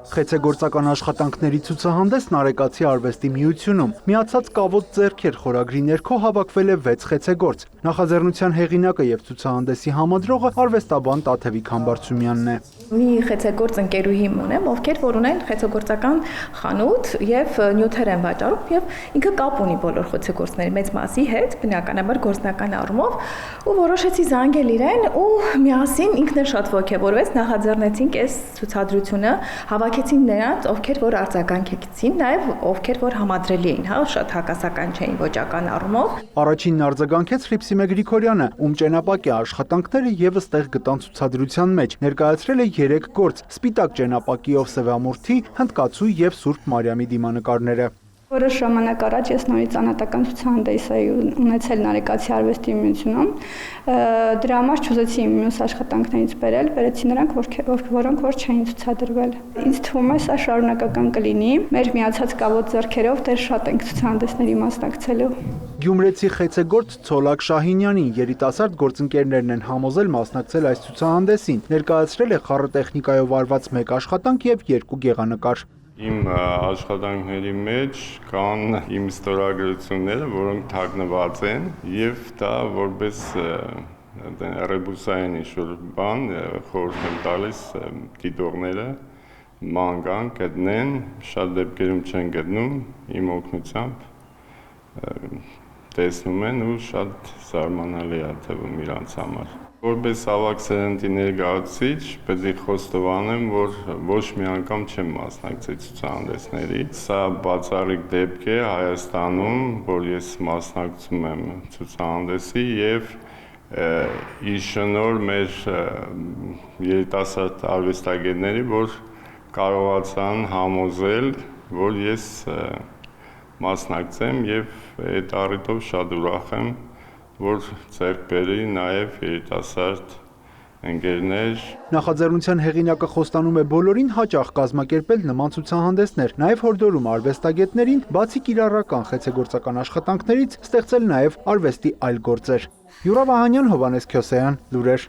Խեցեգործական աշխատանքների ցուցահանդեսն Արեկացի արվեստի միությունում միացած կավոտ ձեռքեր խորագրի ներքո հավաքվել է 6 խեցեգործ։ Նախաձեռնության հեղինակը եւ ցուցահանդեսի համադրողը արվեստաբան Տաթևիկ Համբարձումյանն է։ Մի խեցեգործ ընկերուհի ունեմ, ովքեր որ ունեն խեցեգործական խանութ եւ նյութեր են վաճառում եւ ինքը կապ ունի բոլոր խեցեգործների մեծ մասի հետ, բնականաբար գործնական առումով, ու որոշեցի զանգել իրեն ու միասին ինքն էլ շատ ոգևորվեց, նախաձեռնեցինք այս ցուցադրությունը, հավաքեցին նրանց, ովքեր որ արձագանքեցին, նաեւ ովքեր որ համադրելի էին, հա, շատ հակասական չէին ոճական առումով։ Առաջինն արձագանքեց Ֆրիպսիմե Գրիգորյանը, ում ճենապակի աշխատանքները եւս տեղ գտան ցուցադրության մեջ։ Ներկայացրել է 3 գործ՝ սպիտակ ճենապակիով սևամորթի, հնդկացու եւ Սուրբ Մարիամի դիմանկարները։ Որոշ ժամանակ առաջ ես նորից անհատական ցուցահանդես էի ունեցել Արեկացի արվեստի միությունում։ Դրա համար չուզեցի իմ մյուս աշխատանքներից բերեցի նրանք, որոնք որ չէին ցուցադրվել։ Ինձ թվում է, սա շարունակական կլինի։ Մեր միացած կավոտ ձեռքերով դեռ շատ ենք ցուցահանդեսների մասնակցելու։ Գյումրեցի խեցեգործ Ցոլակ Շահինյանին երիտասարդ գործընկերներն են համոզել մասնակցել այս ցուցահանդեսին։ Ներկայացրել է խառը տեխնիկայով արված 1 աշխատանք եւ 2 գեղանկար։ Իմ աշխատանքների մեջ կան իմ ստորագրությունները, որոնք թաքնված են, եւ դա որպես ռեբուսային ինչ-որ բան խորհուրդ եմ տալիս դիտողները ման գան, գտնեն, շատ դեպքերում չեն գտնում, իմ օգնությամբ տեսնում են ու շատ զարմանալի է թվում իրանց համար։ Որպես ավագ սերնդի ներկայացուցիչ պետք է խոստովանեմ, որ ոչ մի անգամ չեմ մասնակցել ցուցահանդեսների։ Սա բացառիկ դեպք է Հայաստանում, որ ես մասնակցում եմ ցուցահանդեսի եւ ի շնորհ մեր երիտասարդ արվեստագետների, որ կարողացան համոզել, որ ես մասնակցեմ եւ այդ առիթով շատ ուրախ եմ, որ ձեռք բերի նաև երիտասարդ ընկերներ։ Նախաձեռնության հեղինակը խոստանում է բոլորին հաճախ կազմակերպել նման ցուցահանդեսներ, նաև հորդորում արվեստագետներին, բացի կիրառական խեցեգործական աշխատանքներից, ստեղծել նաև արվեստի այլ գործեր։ Յուրա Վահանյան, Հովհաննես Քյոսեյան, լուրեր։